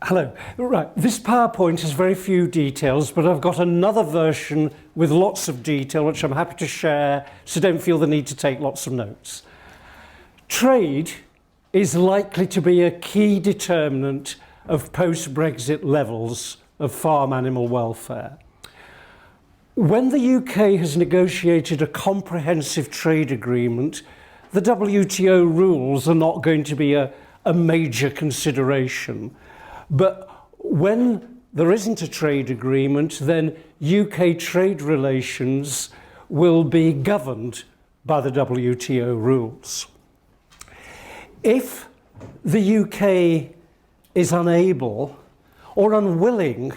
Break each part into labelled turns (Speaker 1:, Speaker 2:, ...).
Speaker 1: Hello. Right, this PowerPoint has very few details, but I've got another version with lots of detail, which I'm happy to share, so don't feel the need to take lots of notes. Trade is likely to be a key determinant of post-Brexit levels of farm animal welfare. When the UK has negotiated a comprehensive trade agreement, the WTO rules are not going to be a major consideration. But when there isn't a trade agreement, then UK trade relations will be governed by the WTO rules. If the UK is unable or unwilling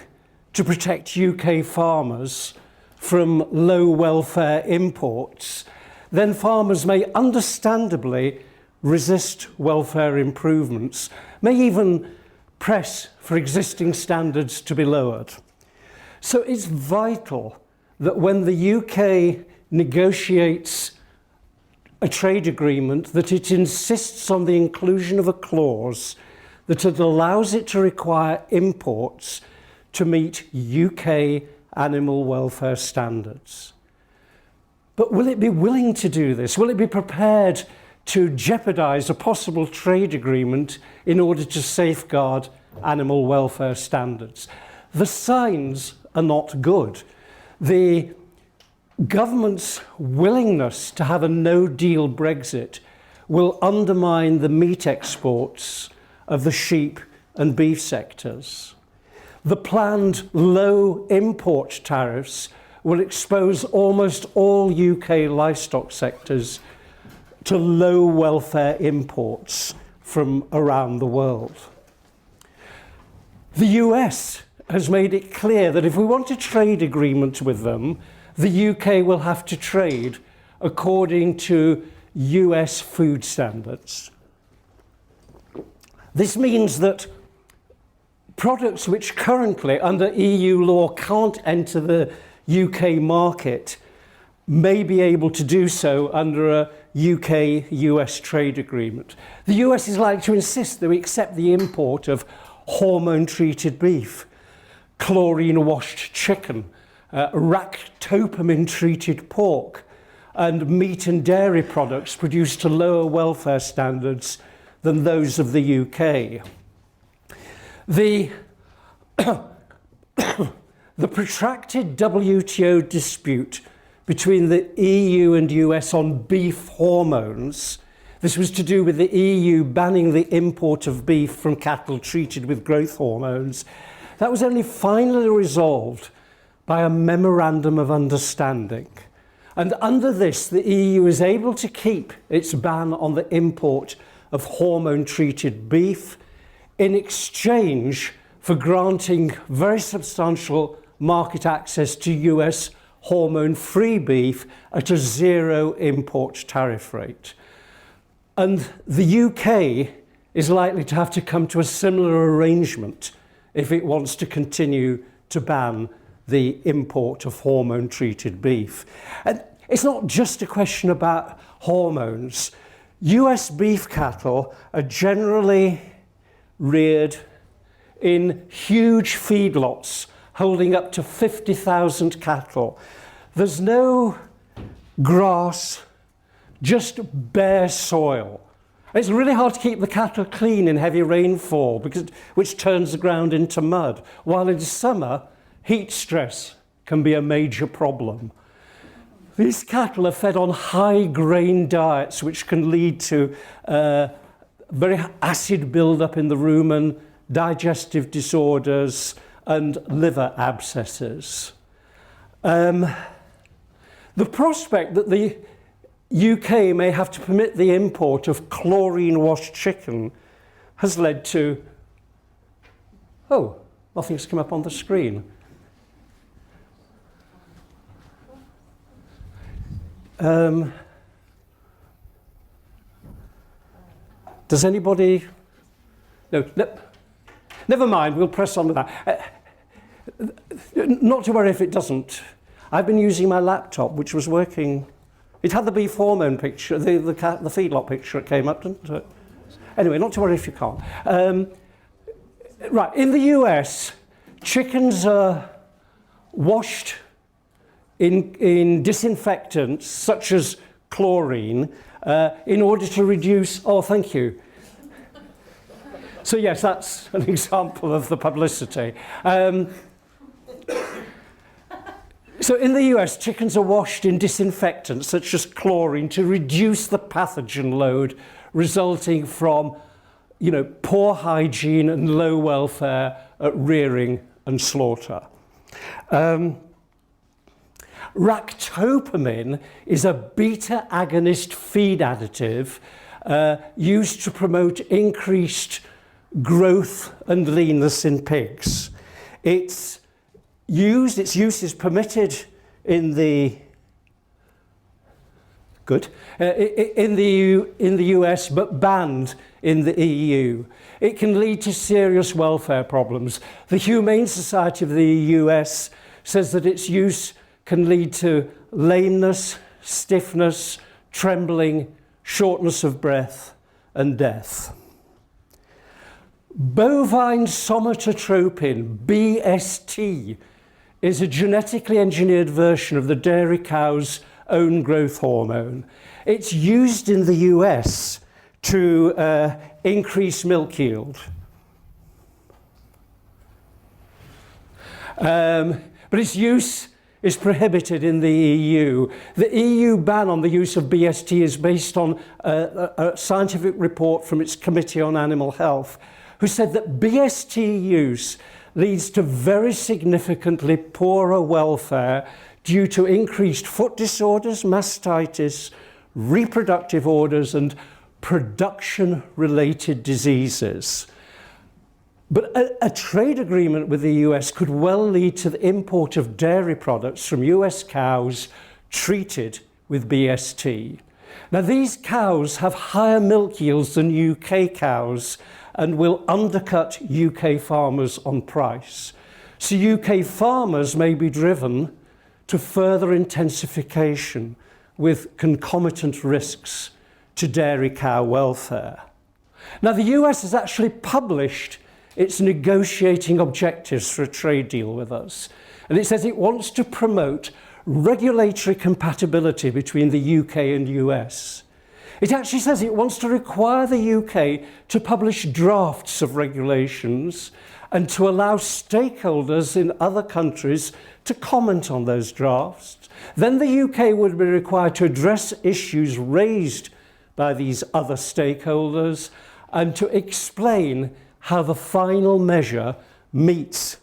Speaker 1: to protect UK farmers from low welfare imports, then farmers may understandably resist welfare improvements, may even press for existing standards to be lowered. So it's vital that when the UK negotiates a trade agreement, that it insists on the inclusion of a clause that it allows it to require imports to meet UK animal welfare standards. But will it be willing to do this? Will it be prepared to jeopardize a possible trade agreement in order to safeguard animal welfare standards? The signs are not good. The government's willingness to have a no-deal Brexit will undermine the meat exports of the sheep and beef sectors. The planned low import tariffs will expose almost all UK livestock sectors to low welfare imports from around the world. The US has made it clear that if we want a trade agreement with them, the UK will have to trade according to US food standards. This means that products which currently under EU law can't enter the UK market may be able to do so under a UK-US trade agreement. The US is likely to insist that we accept the import of hormone-treated beef, chlorine-washed chicken, ractopamine-treated pork, and meat and dairy products produced to lower welfare standards than those of the UK. The protracted WTO dispute between the EU and US on beef hormones, this was to do with the EU banning the import of beef from cattle treated with growth hormones, that was only finally resolved by a memorandum of understanding. And under this, the EU is able to keep its ban on the import of hormone-treated beef in exchange for granting very substantial market access to US hormone-free beef at a zero import tariff rate. And the UK is likely to have to come to a similar arrangement if it wants to continue to ban the import of hormone-treated beef. And it's not just a question about hormones. US beef cattle are generally reared in huge feedlots holding up to 50,000 cattle. There's no grass, just bare soil. It's really hard to keep the cattle clean in heavy rainfall, which turns the ground into mud, while in summer, heat stress can be a major problem. These cattle are fed on high grain diets, which can lead to very acid buildup in the rumen, digestive disorders, and liver abscesses. The prospect that the UK may have to permit the import of chlorine-washed chicken has led to... Oh, nothing's come up on the screen. Does anybody... No, never mind, we'll press on with that. Not to worry if it doesn't. I've been using my laptop, which was working. It had the beef hormone picture, the feedlot picture it came up, didn't it? Anyway, not to worry if you can't. Right, in the US, chickens are washed in disinfectants such as chlorine in order to reduce, oh, thank you. So yes, that's an example of the publicity. So in the US, chickens are washed in disinfectants such as chlorine to reduce the pathogen load resulting from, poor hygiene and low welfare at rearing and slaughter. Ractopamine is a beta agonist feed additive used to promote increased growth and leanness in pigs. Its use is permitted in the US but banned in the EU. It can lead to serious welfare problems. The Humane Society of the US says that its use can lead to lameness, stiffness, trembling, shortness of breath, and death. Bovine Somatotropin, BST, is a genetically engineered version of the dairy cow's own growth hormone. It's used in the US to increase milk yield. But its use is prohibited in the EU. The EU ban on the use of BST is based on a scientific report from its Committee on Animal Health, who said that BST use leads to very significantly poorer welfare due to increased foot disorders, mastitis, reproductive orders, and production-related diseases. But a trade agreement with the US could well lead to the import of dairy products from US cows treated with BST. Now, these cows have higher milk yields than UK cows and will undercut UK farmers on price. So UK farmers may be driven to further intensification with concomitant risks to dairy cow welfare. Now, the US has actually published its negotiating objectives for a trade deal with us. And it says it wants to promote regulatory compatibility between the UK and US. It actually says it wants to require the UK to publish drafts of regulations and to allow stakeholders in other countries to comment on those drafts. Then the UK would be required to address issues raised by these other stakeholders and to explain how the final measure meets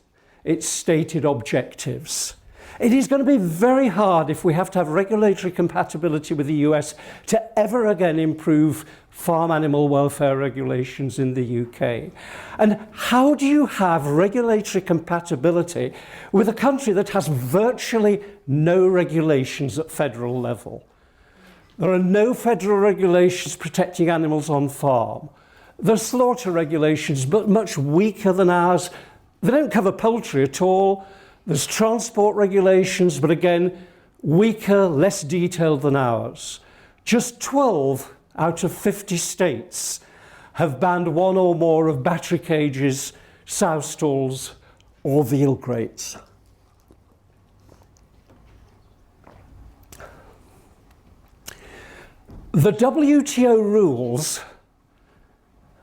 Speaker 1: its stated objectives. It is going to be very hard if we have to have regulatory compatibility with the US to ever again improve farm animal welfare regulations in the UK. And how do you have regulatory compatibility with a country that has virtually no regulations at federal level? There are no federal regulations protecting animals on farm. There's slaughter regulations, but much weaker than ours. They don't cover poultry at all. There's transport regulations, but again, weaker, less detailed than ours. Just 12 out of 50 states have banned one or more of battery cages, sow stalls, or veal grates. The WTO rules,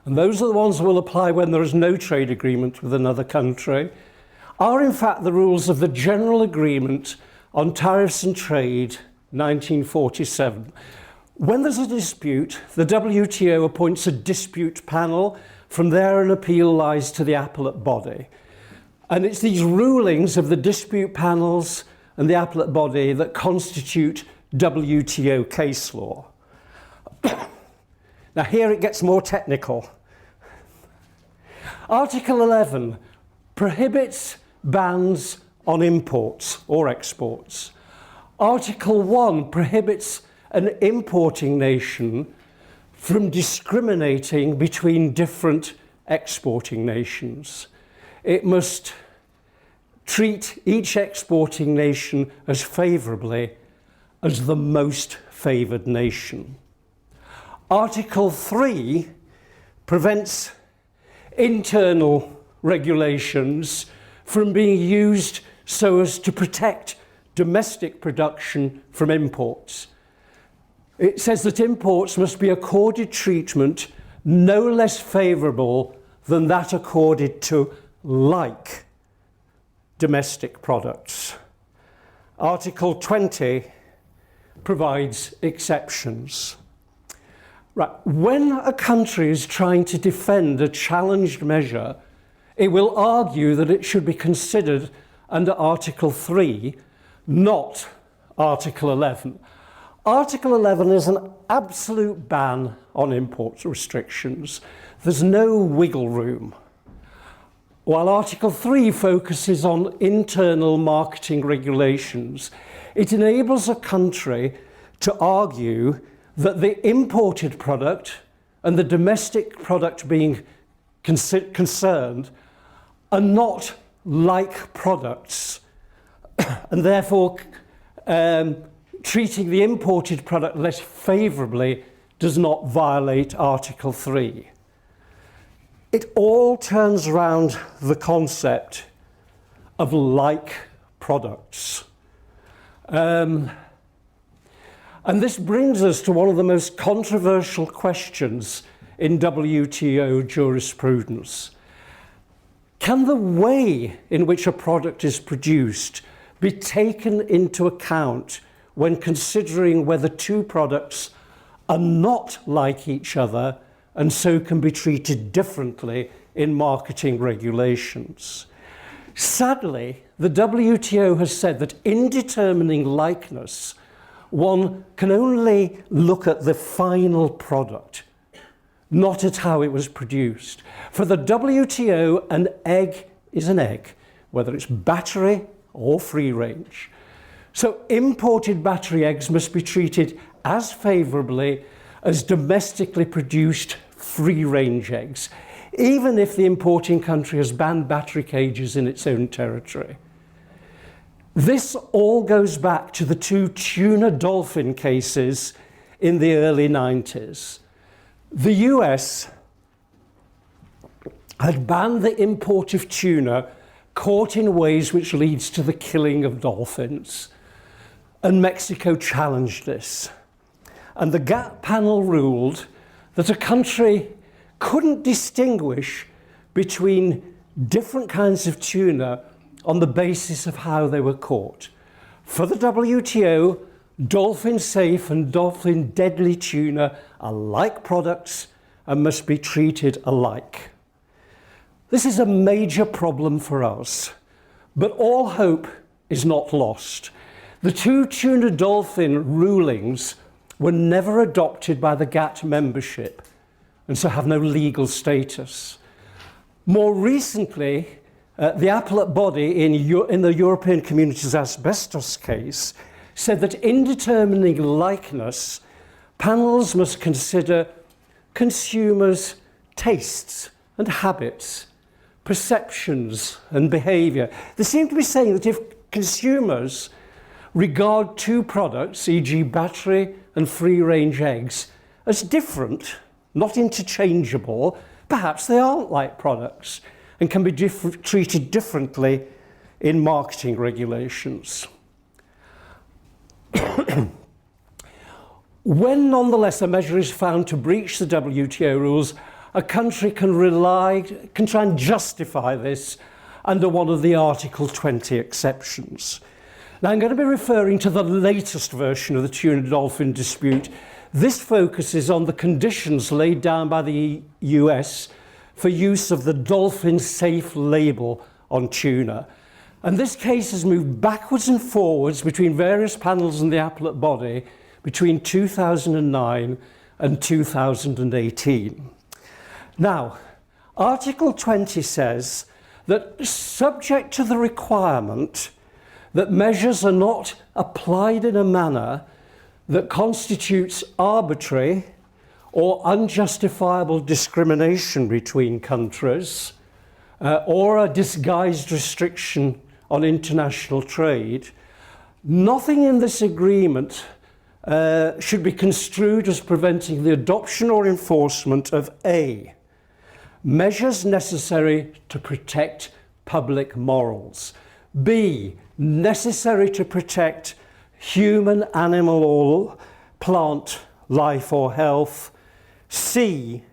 Speaker 1: and those are the ones that will apply when there is no trade agreement with another country, are in fact the rules of the General Agreement on Tariffs and Trade, 1947. When there's a dispute, the WTO appoints a dispute panel. From there, an appeal lies to the appellate body. And it's these rulings of the dispute panels and the appellate body that constitute WTO case law. Now here it gets more technical. Article 11 prohibits bans on imports or exports. Article 1 prohibits an importing nation from discriminating between different exporting nations. It must treat each exporting nation as favourably as the most favoured nation. Article 3 prevents internal regulations from being used so as to protect domestic production from imports. It says that imports must be accorded treatment no less favourable than that accorded to like domestic products. Article 20 provides exceptions. Right. When a country is trying to defend a challenged measure, it will argue that it should be considered under Article 3, not Article 11. Article 11 is an absolute ban on import restrictions. There's no wiggle room. While Article 3 focuses on internal marketing regulations, it enables a country to argue that the imported product and the domestic product being concerned are not like products, and therefore treating the imported product less favourably does not violate Article 3. It all turns around the concept of like products. And this brings us to one of the most controversial questions in WTO jurisprudence. Can the way in which a product is produced be taken into account when considering whether two products are not like each other and so can be treated differently in marketing regulations? Sadly, the WTO has said that in determining likeness, one can only look at the final product, not at how it was produced. For the WTO, an egg is an egg, whether it's battery or free range. So imported battery eggs must be treated as favourably as domestically produced free range eggs, even if the importing country has banned battery cages in its own territory. This all goes back to the two tuna dolphin cases in the early 90s. The US had banned the import of tuna caught in ways which leads to the killing of dolphins, and Mexico challenged this. And the GATT panel ruled that a country couldn't distinguish between different kinds of tuna on the basis of how they were caught. For the WTO, dolphin safe and dolphin deadly tuna are like products and must be treated alike. This is a major problem for us, but all hope is not lost. The two tuna dolphin rulings were never adopted by the GATT membership and so have no legal status. More recently, the appellate body in the European Community's asbestos case said that in determining likeness, panels must consider consumers' tastes and habits, perceptions and behaviour. They seem to be saying that if consumers regard two products, e.g. battery and free-range eggs, as different, not interchangeable, perhaps they aren't like products and can be treated differently in marketing regulations. When, nonetheless, a measure is found to breach the WTO rules, a country can try and justify this under one of the Article 20 exceptions. Now, I'm going to be referring to the latest version of the tuna-dolphin dispute. This focuses on the conditions laid down by the US for use of the dolphin safe label on tuna. And this case has moved backwards and forwards between various panels in the appellate body between 2009 and 2018. Now, Article 20 says that subject to the requirement that measures are not applied in a manner that constitutes arbitrary or unjustifiable discrimination between countries or a disguised restriction on international trade, nothing in this agreement should be construed as preventing the adoption or enforcement of A, measures necessary to protect public morals. B, necessary to protect human, animal, or plant life or health. C,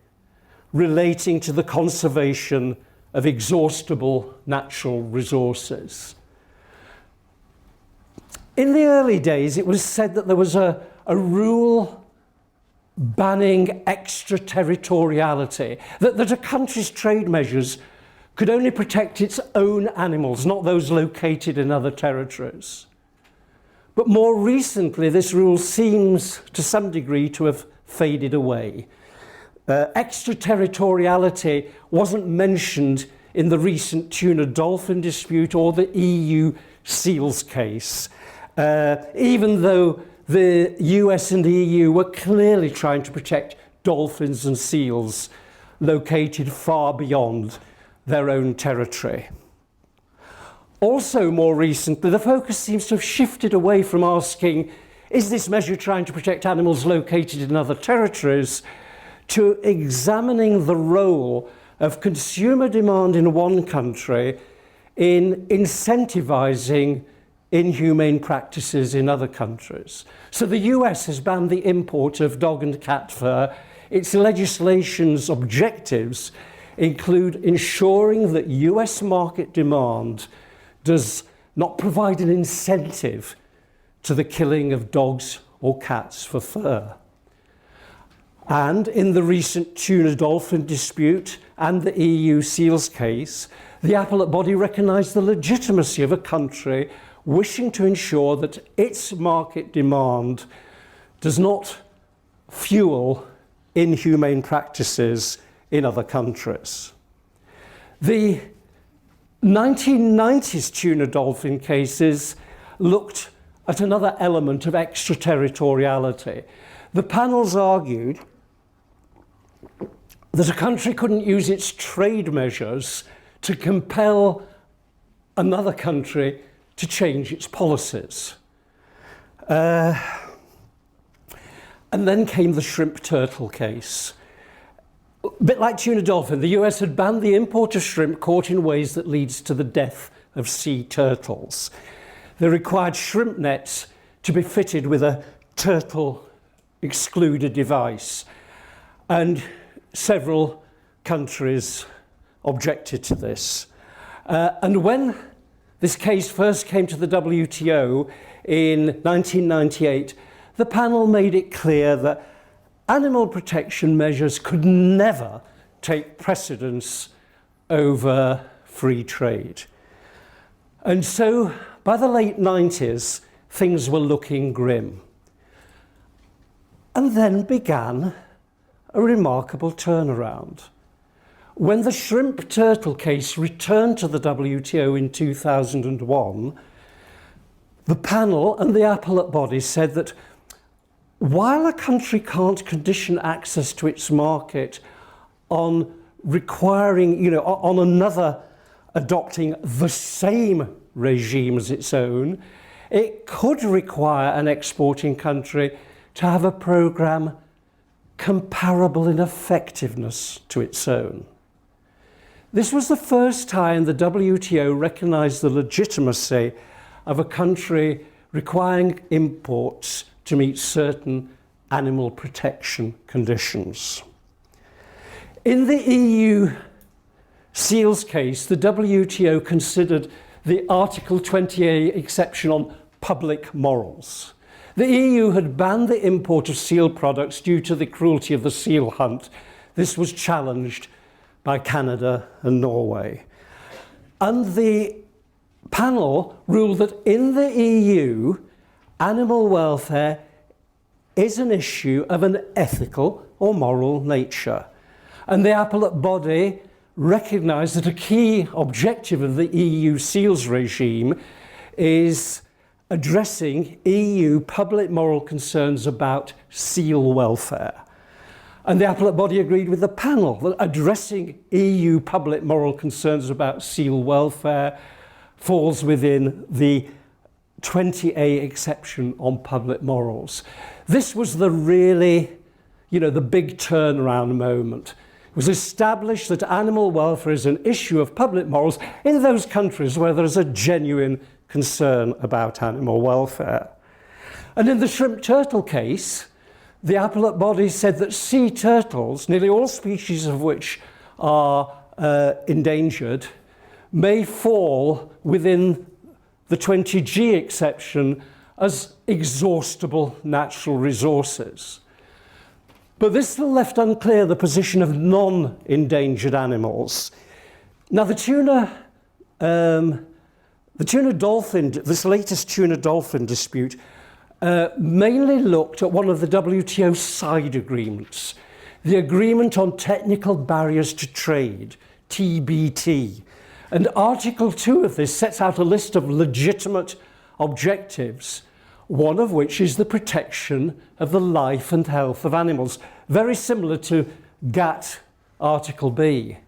Speaker 1: relating to the conservation of exhaustible natural resources. In the early days, it was said that there was a rule banning extraterritoriality, that a country's trade measures could only protect its own animals, not those located in other territories. But more recently, this rule seems to some degree to have faded away. Extraterritoriality wasn't mentioned in the recent tuna-dolphin dispute or the EU seals case, even though the US and the EU were clearly trying to protect dolphins and seals located far beyond their own territory. Also, more recently, the focus seems to have shifted away from asking, is this measure trying to protect animals located in other territories, to examining the role of consumer demand in one country in incentivizing inhumane practices in other countries. So the US has banned the import of dog and cat fur. Its legislation's objectives include ensuring that US market demand does not provide an incentive to the killing of dogs or cats for fur. And in the recent tuna-dolphin dispute and the EU seals case, the appellate body recognised the legitimacy of a country wishing to ensure that its market demand does not fuel inhumane practices in other countries. The 1990s tuna-dolphin cases looked at another element of extraterritoriality. The panels argued that a country couldn't use its trade measures to compel another country to change its policies. And then came the shrimp turtle case. A bit like tuna-dolphin, the US had banned the import of shrimp caught in ways that leads to the death of sea turtles. They required shrimp nets to be fitted with a turtle excluder device, and several countries objected to this. And when this case first came to the WTO in 1998, the panel made it clear that animal protection measures could never take precedence over free trade. And so by the late 90s, things were looking grim. And then began a remarkable turnaround. When the shrimp turtle case returned to the WTO in 2001, the panel and the appellate body said that while a country can't condition access to its market on requiring, on another adopting the same regime as its own, it could require an exporting country to have a programme comparable in effectiveness to its own. This was the first time the WTO recognised the legitimacy of a country requiring imports to meet certain animal protection conditions. In the EU seals case, the WTO considered the Article 20A exception on public morals. The EU had banned the import of seal products due to the cruelty of the seal hunt. This was challenged by Canada and Norway. And the panel ruled that in the EU, animal welfare is an issue of an ethical or moral nature. And the appellate body recognised that a key objective of the EU seals regime is addressing EU public moral concerns about seal welfare. And the appellate body agreed with the panel that addressing EU public moral concerns about seal welfare falls within the 20A exception on public morals. This was the really, the big turnaround moment. It was established that animal welfare is an issue of public morals in those countries where there is a genuine concern about animal welfare. And in the shrimp turtle case, the appellate body said that sea turtles, nearly all species of which are endangered, may fall within the 20G exception as exhaustible natural resources. But this still left unclear the position of non-endangered animals. Now the tuna dolphin, this latest tuna dolphin dispute, mainly looked at one of the WTO side agreements, the Agreement on Technical Barriers to Trade, TBT. And Article 2 of this sets out a list of legitimate objectives, one of which is the protection of the life and health of animals, very similar to GATT Article B.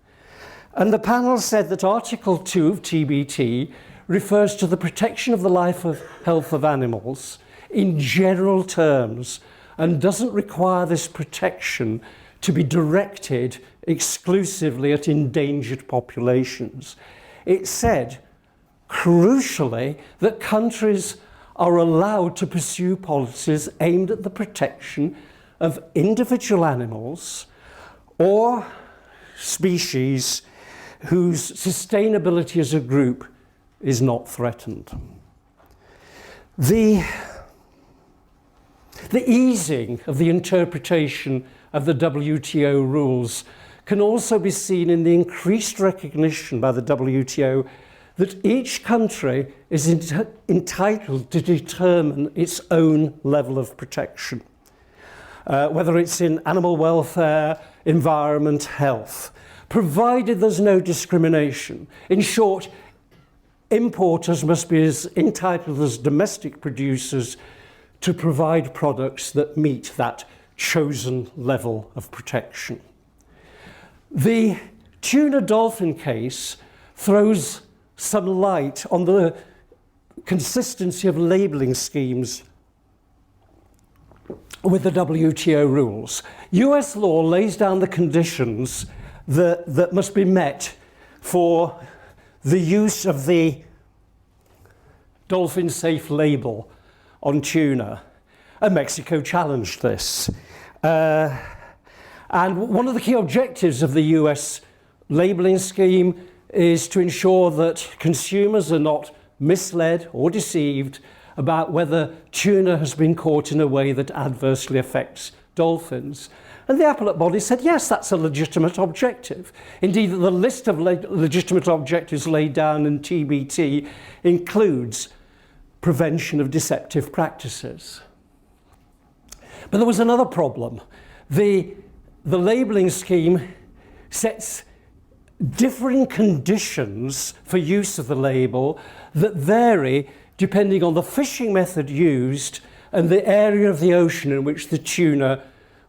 Speaker 1: And the panel said that Article 2 of TBT refers to the protection of the life and health of animals in general terms and doesn't require this protection to be directed exclusively at endangered populations. It said, crucially, that countries are allowed to pursue policies aimed at the protection of individual animals or species whose sustainability as a group is not threatened. The easing of the interpretation of the WTO rules can also be seen in the increased recognition by the WTO that each country is entitled to determine its own level of protection, whether it's in animal welfare, environment, health, provided there's no discrimination. In short, importers must be as entitled as domestic producers to provide products that meet that chosen level of protection. The tuna dolphin case throws some light on the consistency of labelling schemes with the WTO rules. US law lays down the conditions that must be met for the use of the dolphin safe label on tuna, and Mexico challenged this. And one of the key objectives of the US labelling scheme is to ensure that consumers are not misled or deceived about whether tuna has been caught in a way that adversely affects dolphins. And the appellate body said, yes, that's a legitimate objective. Indeed, the list of legitimate objectives laid down in TBT includes prevention of deceptive practices. But there was another problem. The labelling scheme sets differing conditions for use of the label that vary depending on the fishing method used and the area of the ocean in which the tuna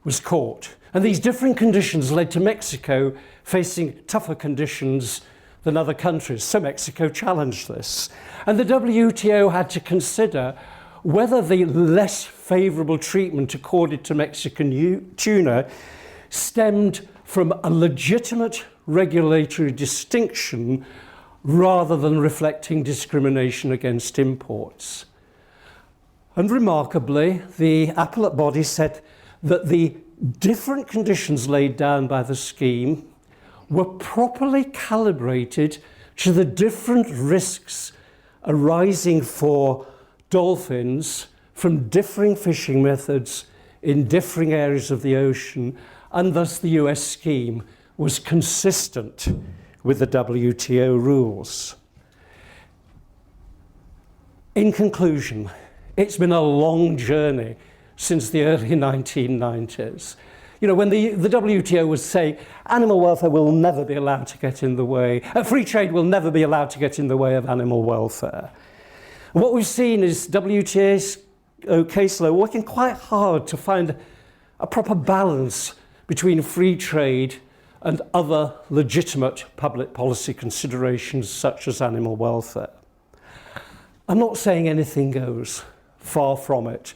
Speaker 1: was caught. And these differing conditions led to Mexico facing tougher conditions than other countries. So Mexico challenged this. And the WTO had to consider whether the less favourable treatment accorded to Mexican tuna stemmed from a legitimate regulatory distinction rather than reflecting discrimination against imports. And remarkably, the appellate body said that the different conditions laid down by the scheme were properly calibrated to the different risks arising for dolphins from differing fishing methods in differing areas of the ocean, and thus the US scheme was consistent with the WTO rules. In conclusion, it's been a long journey since the early 1990s. You know, when the WTO was saying animal welfare will never be allowed to get in the way, free trade will never be allowed to get in the way of animal welfare. What we've seen is WTO's case law working quite hard to find a proper balance between free trade and other legitimate public policy considerations such as animal welfare. I'm not saying anything goes, far from it.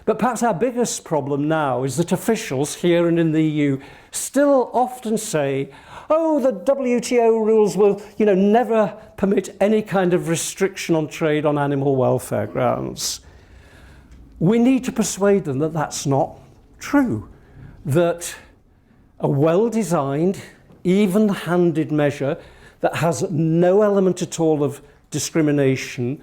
Speaker 1: But perhaps our biggest problem now is that officials here and in the EU still often say, oh, the WTO rules will, never permit any kind of restriction on trade on animal welfare grounds. We need to persuade them that that's not true, that a well-designed, even-handed measure that has no element at all of discrimination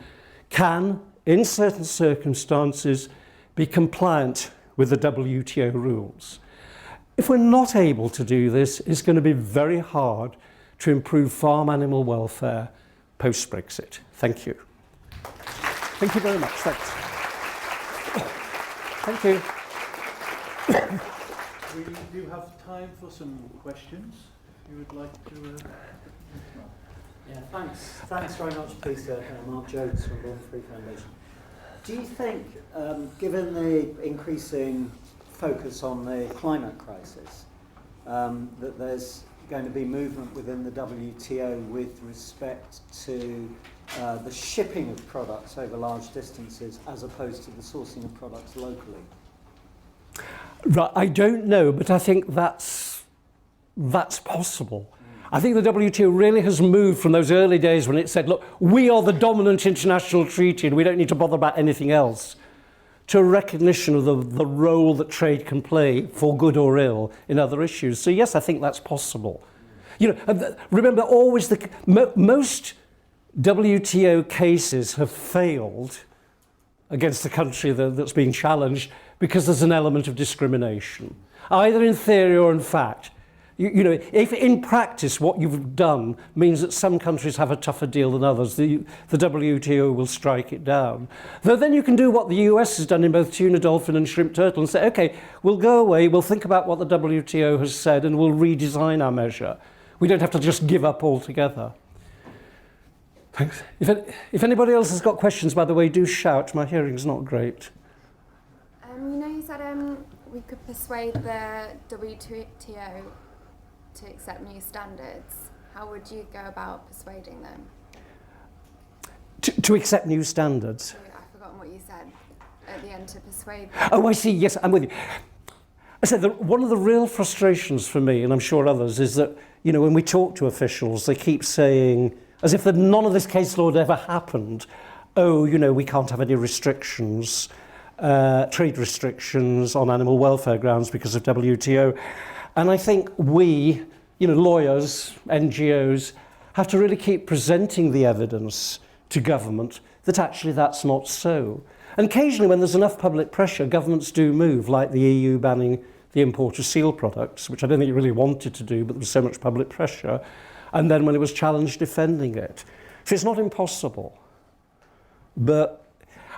Speaker 1: can, in certain circumstances, be compliant with the WTO rules. If we're not able to do this, it's going to be very hard to improve farm animal welfare post-Brexit. Thank you. Thank you very much. Thanks. Thank you.
Speaker 2: We do have time for some questions. If you would like to...
Speaker 3: Yeah, thanks. Thanks very much, Peter. Mark Jones from Born Free Foundation. Do you think, given the increasing focus on the climate crisis, that there's going to be movement within the WTO with respect to the shipping of products over large distances as opposed to the sourcing of products locally?
Speaker 1: Right, I don't know, but I think that's possible. I think the WTO really has moved from those early days when it said, look, we are the dominant international treaty and we don't need to bother about anything else, to a recognition of the role that trade can play, for good or ill, in other issues. So yes, I think that's possible. Remember, always most WTO cases have failed against the country that's being challenged because there's an element of discrimination, either in theory or in fact. If in practice what you've done means that some countries have a tougher deal than others, the WTO will strike it down. Though then you can do what the US has done in both tuna, dolphin and shrimp turtle and say, okay, we'll go away, we'll think about what the WTO has said and we'll redesign our measure. We don't have to just give up altogether. Thanks. If anybody else has got questions, by the way, do shout. My hearing's not great.
Speaker 4: You said we could persuade the WTO to accept new standards. How would you go about persuading them?
Speaker 1: To accept new standards?
Speaker 4: I've forgotten what you said at the end, to persuade them.
Speaker 1: Oh, I see. Yes, I'm with you. I said that one of the real frustrations for me, and I'm sure others, is that, when we talk to officials, they keep saying, as if none of this case law had ever happened, we can't have any restrictions, trade restrictions on animal welfare grounds because of WTO. And I think we, lawyers, NGOs, have to really keep presenting the evidence to government that actually that's not so. And occasionally when there's enough public pressure, governments do move, like the EU banning the import of seal products, which I don't think it really wanted to do, but there was so much public pressure. And then when it was challenged, defending it. So it's not impossible. But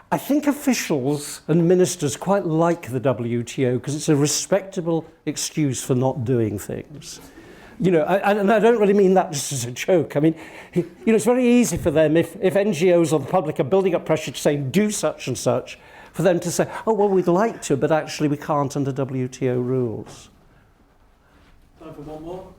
Speaker 1: I think officials and ministers quite like the WTO because it's a respectable excuse for not doing things. And I don't really mean that just as a joke. I mean, it's very easy for them if NGOs or the public are building up pressure to say do such and such, for them to say, oh, well, we'd like to, but actually we can't under WTO rules.
Speaker 2: Time for one more.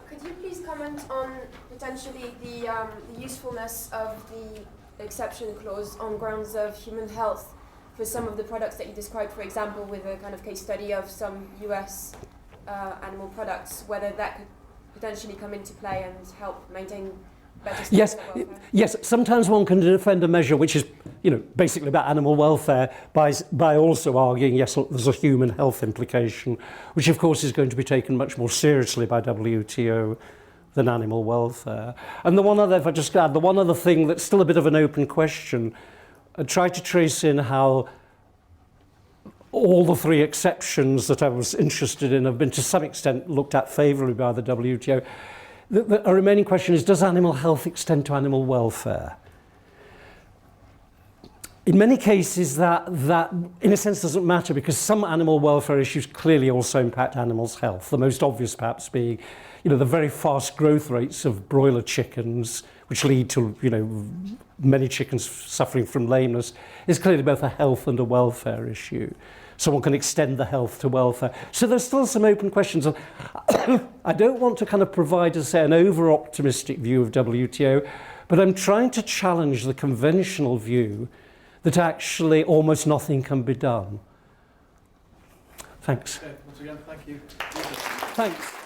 Speaker 5: Could you please comment on potentially the usefulness of the exception clause on grounds of human health for some of the products that you described, for example, with a kind of case study of some US animal products, whether that could potentially come into play and help maintain better standards of welfare?
Speaker 1: Yes. Sometimes one can defend a measure which is, basically about animal welfare by also arguing, yes, look, there's a human health implication, which of course is going to be taken much more seriously by WTO than animal welfare. And the one other thing that's still a bit of an open question, I tried to trace in how all the three exceptions that I was interested in have been to some extent looked at favourably by the WTO. A remaining question is, does animal health extend to animal welfare? In many cases, that in a sense doesn't matter because some animal welfare issues clearly also impact animals' health. The most obvious perhaps being, the very fast growth rates of broiler chickens, which lead to, many chickens suffering from lameness, is clearly both a health and a welfare issue. So one can extend the health to welfare. So there's still some open questions. I don't want to kind of provide, as I say, an over-optimistic view of WTO, But I'm trying to challenge the conventional view that actually almost nothing can be done. Thanks.
Speaker 2: Okay, once again, thank you.
Speaker 1: Thanks.